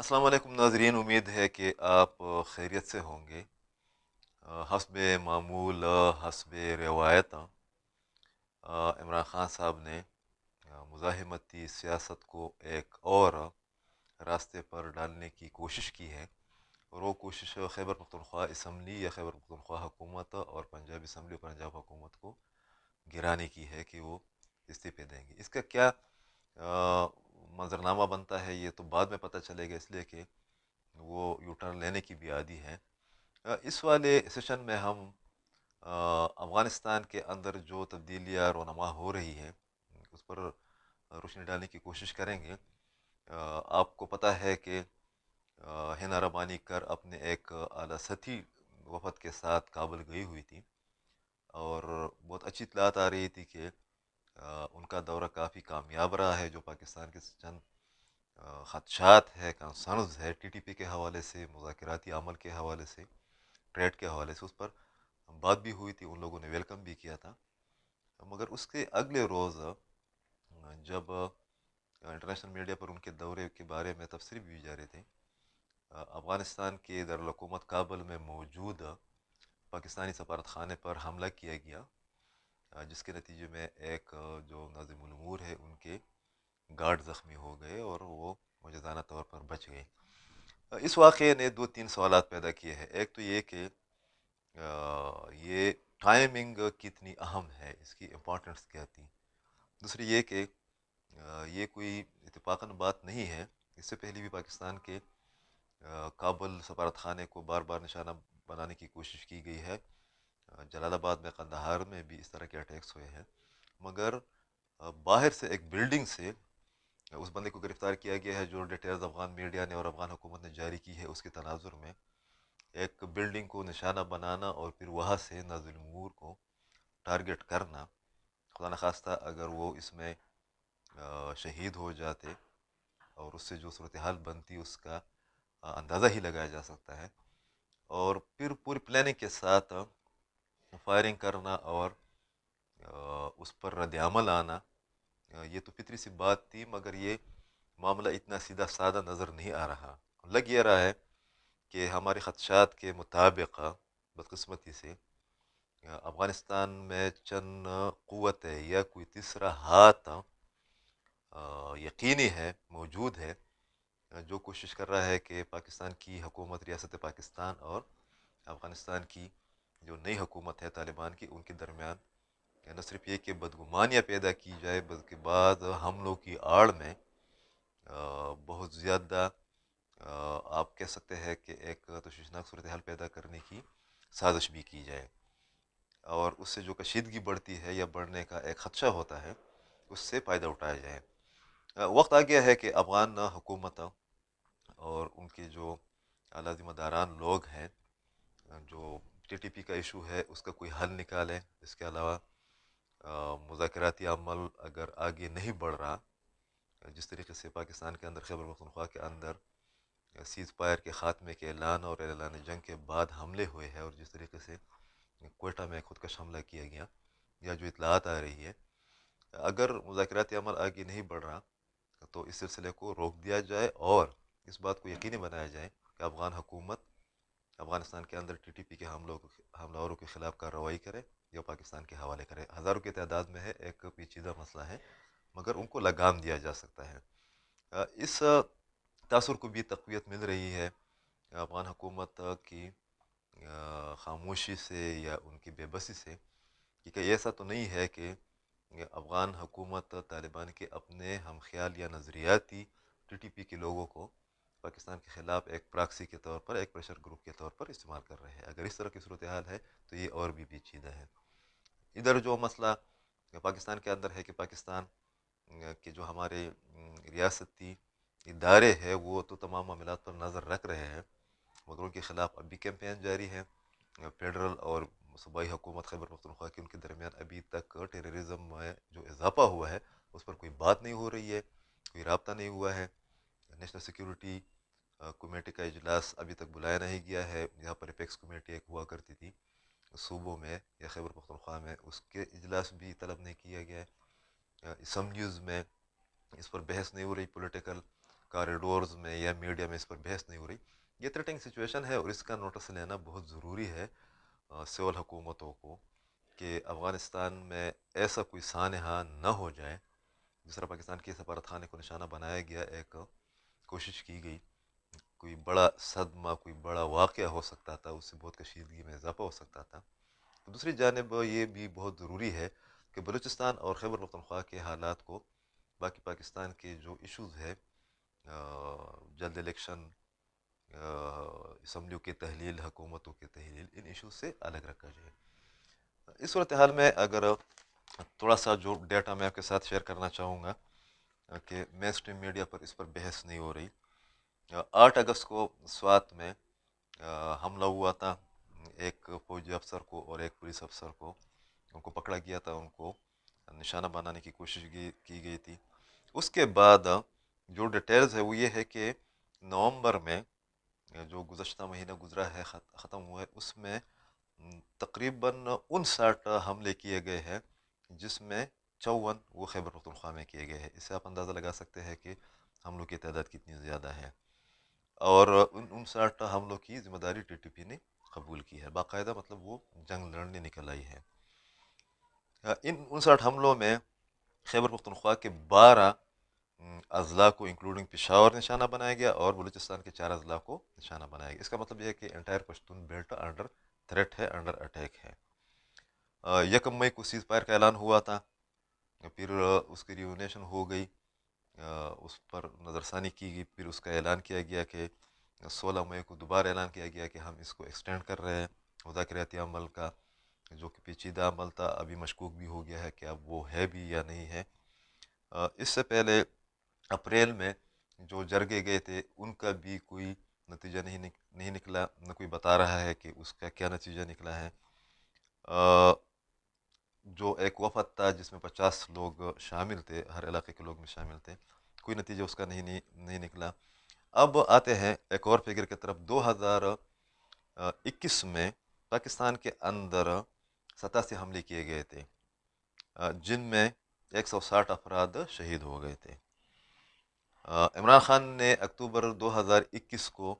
अस्सलाम वालेकुम नाजरीन, उम्मीद है कि आप खैरियत से होंगे। हस्ब मामूल हस्ब रवायत इमरान खान साहब ने मुज़ाहिमती सियासत को एक और रास्ते पर डालने की कोशिश की है। और वो कोशिश खैबर पख्तूनख्वा असम्बली या खैबर पख्तूनख्वा हुकूमत और पंजाब असम्बली और पंजाब हुकूमत को गिराने की है कि वो इस्तीफे देंगे। इसका क्या मंजरनामा बनता है ये तो बाद में पता चलेगा, इसलिए कि वो यू टर्न लेने की भी आदी है। इस वाले सेशन में हम अफ़गानिस्तान के अंदर जो तब्दीलियाँ रोनमा हो रही है उस पर रोशनी डालने की कोशिश करेंगे। आपको पता है कि हिना रबानी कर अपने एक आला सतही वफद के साथ काबुल गई हुई थी, और बहुत अच्छी इतलात आ रही थी कि उनका दौरा काफ़ी कामयाब रहा है। जो पाकिस्तान के चंद खदशात है, कंसर्न्स है टीटीपी के हवाले से, मुज़ाकराती अमल के हवाले से, ट्रेड के हवाले से, उस पर बात भी हुई थी, उन लोगों ने वेलकम भी किया था। मगर उसके अगले रोज़ जब इंटरनेशनल मीडिया पर उनके दौरे के बारे में तफसीर भी जा रहे थे, अफ़गानिस्तान के दारुल-हुकूमत काबुल में मौजूद पाकिस्तानी सफारत खाने पर हमला किया गया, जिसके नतीजे में एक जो नाज़िमुल उमूर है उनके गार्ड ज़ख्मी हो गए और वो मौजूदाना तौर पर बच गए। इस वाक़े ने दो तीन सवालात पैदा किए हैं। एक तो ये कि ये टाइमिंग कितनी अहम है, इसकी इम्पोर्टेंस क्या थी। दूसरी ये कि ये कोई इत्तेफाकन बात नहीं है, इससे पहले भी पाकिस्तान के काबुल सफारत खाने को बार बार निशाना बनाने की कोशिश की गई है। जलालाबाद में, कंदहार में भी इस तरह के अटैक्स हुए हैं। मगर बाहर से एक बिल्डिंग से उस बंदे को गिरफ्तार किया गया है, जो डिटेल्स अफगान मीडिया ने और अफगान हुकूमत ने जारी की है। उसके तनाजुर में एक बिल्डिंग को निशाना बनाना और फिर वहाँ से नाज़िल उमूर को टारगेट करना, खुदा न खास्ता अगर वो इसमें शहीद हो जाते और उससे जो सूरत हाल बनती उसका अंदाज़ा ही लगाया जा सकता है। और फिर पूरी प्लानिंग के साथ फायरिंग करना और उस पर रद्द-ए-अमल आना, ये तो फितरी सी बात थी। मगर ये मामला इतना सीधा साधा नज़र नहीं आ रहा। लग ये रहा है कि हमारे खदशात के मुताबिक बदकिस्मती से अफ़गानिस्तान में चंद क़ुव्वत या कोई तीसरा हाथ यकीनी है, मौजूद है, जो कोशिश कर रहा है कि पाकिस्तान की हुकूमत, रियासत पाकिस्तान और अफ़गानिस्तान की जो नई हुकूमत है तालिबान की, उनके दरमियान न सिर्फ ये कि बदगुमानियाँ पैदा की जाए, बल्कि बाद हमलों की आड़ में बहुत ज़्यादा आप कह सकते हैं कि एक तशवीशनाक सूरत हाल पैदा करने की साजिश भी की जाए, और उससे जो कशीदगी बढ़ती है या बढ़ने का एक खदशा होता है उससे फ़ायदा उठाया जाए। वक्त आ गया है कि अफ़गान हुकूमत और उनके जो आला ज़िम्मेदारान लोग हैं, जो टीटीपी का इशू है उसका कोई हल निकालें। इसके अलावा मुज़ाकराती अमल अगर आगे नहीं बढ़ रहा, जिस तरीके से पाकिस्तान के अंदर, खैबर पख्तूनख्वा के अंदर सीज़ फायर के ख़ात्मे के ऐलान और ऐलान जंग के बाद हमले हुए हैं, और जिस तरीके से कोयटा में खुदकश हमला किया गया, या जो इतलात आ रही है, अगर मुज़ाकराती अमल आगे नहीं बढ़ रहा तो इस सिलसिले को रोक दिया जाए और इस बात को यकीनी बनाया जाए कि अफ़गान हुकूमत अफ़गानिस्तान के अंदर टीटीपी के हमलावरों के ख़िलाफ़ कार्रवाई करे या पाकिस्तान के हवाले करे। हज़ारों की तादाद में है, एक पेचीदा मसला है, मगर उनको लगाम दिया जा सकता है। इस तासुर को भी तक़वियत मिल रही है अफ़गान हुकूमत की खामोशी से या उनकी बेबसी से, कि कहीं ऐसा तो नहीं है कि अफ़गान हुकूमत तालिबान के अपने हम ख्याल या नज़रियाती टीटीपी के लोगों को पाकिस्तान के ख़िलाफ़ एक प्रॉक्सी के तौर पर, एक प्रेशर ग्रुप के तौर पर इस्तेमाल कर रहे हैं। अगर इस तरह की सूरत हाल है तो ये और भी पेचीदा है। इधर जो मसला पाकिस्तान के अंदर है कि पाकिस्तान के जो हमारे रियासती इदारे हैं वो तो तमाम मामलात पर नज़र रख रहे हैं, मगर उनके ख़िलाफ़ अभी कैंपेन जारी है। फेडरल और सूबाई हुकूमत खैबर पख्तूनख्वा की, उनके दरमियान अभी तक टेररिज्म में जो इजाफा हुआ है उस पर कोई बात नहीं हो रही है, कोई रब्ता नहीं हुआ है। नेशनल सिक्योरिटी कमेटी का इजलास अभी तक बुलाया नहीं गया है। यहाँ पर एपेक्स कमेटी एक हुआ करती थी सूबों में या खैबर पख्तूनख्वा में, उसके इजलास भी तलब नहीं किया गया है। असम्बलीज़ में इस पर बहस नहीं हो रही, पॉलिटिकल کاریڈورز میں یا میڈیا میں اس پر بحث نہیں ہو رہی. یہ تھریٹنگ سچویشن ہے اور اس کا نوٹس لینا بہت ضروری ہے سول حکومتوں کو کہ افغانستان میں ایسا کوئی سانحہ نہ ہو جائے. جس طرح پاکستان کے سفارت خانے کو نشانہ بنایا گیا، ایک کوشش کی گئی، کوئی بڑا صدمہ، کوئی بڑا واقعہ ہو سکتا تھا، اس سے بہت کشیدگی میں اضافہ ہو سکتا تھا. دوسری جانب یہ بھی بہت ضروری ہے کہ بلوچستان اور خیبر پختونخوا کے حالات کو باقی پاکستان کے جو ایشوز ہے، جلد الیکشن، اسمبلیوں کی تحلیل، حکومتوں کی تحلیل، ان ایشوز سے الگ رکھا جائے. اس صورتحال میں اگر تھوڑا سا جو ڈیٹا میں آپ کے ساتھ شیئر کرنا چاہوں گا کہ مین اسٹریم میڈیا پر اس پر بحث نہیں ہو رہی. 8 اگست کو سوات میں حملہ ہوا تھا، ایک فوجی افسر کو اور ایک پولیس افسر کو ان کو پکڑا گیا تھا، ان کو نشانہ بنانے کی کوشش کی گئی تھی. اس کے بعد جو ڈیٹیلز ہے وہ یہ ہے کہ نومبر میں جو گزشتہ مہینہ گزرا ہے، ختم ہوا ہے، اس میں تقریباً 59 حملے کیے گئے ہیں، جس میں 54 وہ خیبر پختونخوا میں کیے گئے ہیں. اس سے آپ اندازہ لگا سکتے ہیں کہ حملوں کی تعداد کتنی زیادہ ہے. اور ان 59 حملوں کی ذمہ داری ٹی ٹی پی نے قبول کی ہے، باقاعدہ مطلب وہ جنگ لڑنے نکل آئی ہے. ان 59 حملوں میں خیبر پختونخوا کے 12 اضلاع کو انکلوڈنگ پشاور نشانہ بنایا گیا اور بلوچستان کے 4 اضلاع کو نشانہ بنایا گیا. اس کا مطلب یہ ہے کہ entire Pashtun belt under threat ہے، انڈر اٹیک ہے. 1 مئی کو سیز فائر کا اعلان ہوا تھا، پھر اس کی ریونیشن ہو گئی، اس پر نظر ثانی کی گئی، پھر اس کا اعلان کیا گیا کہ 16 مئی کو دوبارہ اعلان کیا گیا کہ ہم اس کو ایکسٹینڈ کر رہے ہیں. مذاکراتی عمل کا جو کہ پیچیدہ عمل تھا، ابھی مشکوک بھی ہو گیا ہے کہ اب وہ ہے بھی یا نہیں ہے. اس سے پہلے اپریل میں جو جرگے گئے تھے ان کا بھی کوئی نتیجہ نہیں نکلا، نہ کوئی بتا رہا ہے کہ اس کا کیا نتیجہ نکلا ہے. جو ایک وفد تھا جس میں 50 لوگ شامل تھے، ہر علاقے کے لوگ میں شامل تھے، کوئی نتیجہ اس کا نہیں نکلا. اب آتے ہیں ایک اور فگر کی طرف. 2021 میں پاکستان کے اندر 87 حملے کیے گئے تھے، جن میں 160 افراد شہید ہو گئے تھے. عمران خان نے اکتوبر 2021 کو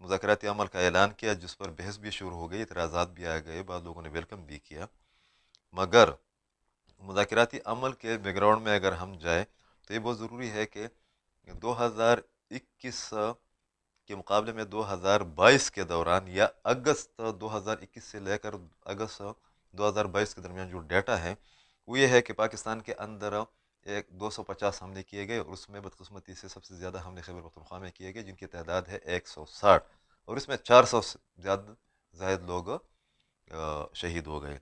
مذاکراتی عمل کا اعلان کیا، جس پر بحث بھی شروع ہو گئی، اعتراضات بھی آ گئے، بعض لوگوں نے ویلکم بھی کیا. مگر مذاکراتی عمل کے بیک گراؤنڈ میں اگر ہم جائیں تو یہ بہت ضروری ہے کہ 2021 کے مقابلے میں 2022 کے دوران یا اگست 2021 سے لے کر اگست 2022 کے درمیان جو ڈیٹا ہے وہ یہ ہے کہ پاکستان کے اندر 250 حملے کیے گئے، اور اس میں بدقسمتی سے سب سے زیادہ حملے خیبر پختونخوا میں کیے گئے، جن کی تعداد ہے 160، اور اس میں 400 سے زائد لوگ شہید ہو گئے.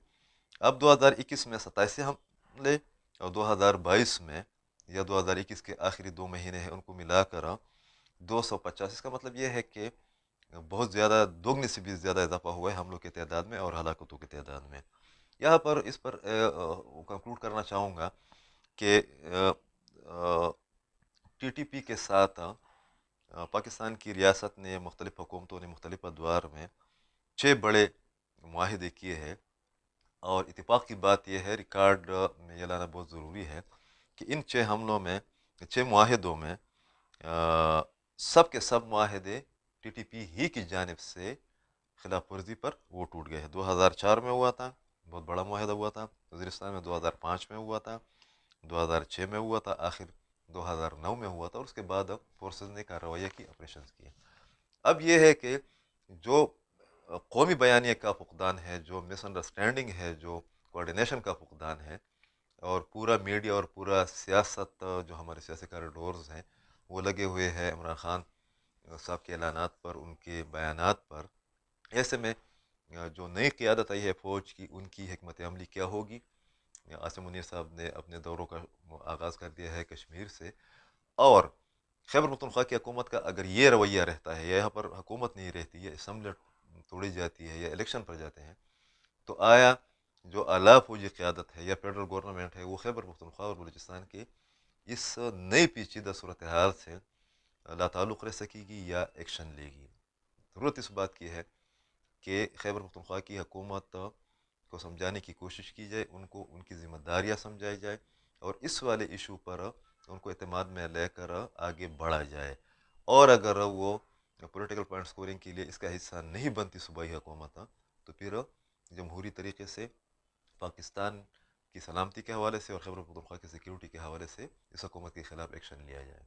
اب 2021 میں 87 حملے اور 2022 میں یا 2021 کے آخری 2 مہینے ہیں ان کو ملا کر 250. اس کا مطلب یہ ہے کہ بہت زیادہ، دوگنے سے بھی زیادہ اضافہ ہوا ہے حملوں کی تعداد میں اور ہلاکتوں کی تعداد میں. یہاں پر اس پر کنکلوڈ کرنا چاہوں گا کہ ٹی ٹی پی کے ساتھ پاکستان کی ریاست نے، مختلف حکومتوں نے مختلف ادوار میں 6 بڑے معاہدے کیے ہیں، اور اتفاق کی بات یہ ہے، ریکارڈ میں یہ لانا بہت ضروری ہے کہ ان 6 حملوں میں، 6 معاہدوں میں سب کے سب معاہدے ٹی ٹی پی ہی کی جانب سے خلاف ورزی پر وہ ٹوٹ گئے ہیں. 2004 میں ہوا تھا، بہت بڑا معاہدہ ہوا تھا وزیرستان میں. 2005 میں ہوا تھا، 2006 میں ہوا تھا، آخر 2009 میں ہوا تھا، اور اس کے بعد اب فورسز نے کارروائیاں کی، آپریشنز کیے. اب یہ ہے کہ جو قومی بیانیے کا فقدان ہے، جو مس انڈرسٹینڈنگ ہے، جو کوارڈینیشن کا فقدان ہے، اور پورا میڈیا اور پورا سیاست، جو ہمارے سیاسی کاریڈورز ہیں وہ لگے ہوئے ہیں عمران خان صاحب کے اعلانات پر، ان کے بیانات پر. ایسے میں جو نئی قیادت آئی ہے فوج کی، ان کی حکمت عملی کیا ہوگی؟ عاصم منیر صاحب نے اپنے دوروں کا آغاز کر دیا ہے کشمیر سے، اور خیبر پختونخوا کی حکومت کا اگر یہ رویہ رہتا ہے، یا یہاں پر حکومت نہیں رہتی، یا اسمبلی توڑی جاتی ہے، یا الیکشن پر جاتے ہیں، تو آیا جو اعلیٰ فوجی قیادت ہے یا فیڈرل گورنمنٹ ہے وہ خیبر پختونخوا اور بلوچستان کی اس نئی پیچیدہ صورتحال سے لا تعلق رہ سکے گی یا ایکشن لے گی؟ ضرورت اس بات کی ہے کہ خیبر پختونخوا کی حکومت کو سمجھانے کی کوشش کی جائے، ان کو ان کی ذمہ داریاں سمجھائی جائے، اور اس والے ایشو پر ان کو اعتماد میں لے کر آگے بڑھا جائے. اور اگر وہ پولیٹیکل پوائنٹ سکورنگ کے لیے اس کا حصہ نہیں بنتی صوبائی حکومت، تو پھر جمہوری طریقے سے پاکستان کی سلامتی کے حوالے سے اور خیبر پختونخوا کی سیکیورٹی کے حوالے سے اس حکومت کے خلاف ایکشن لیا جائے۔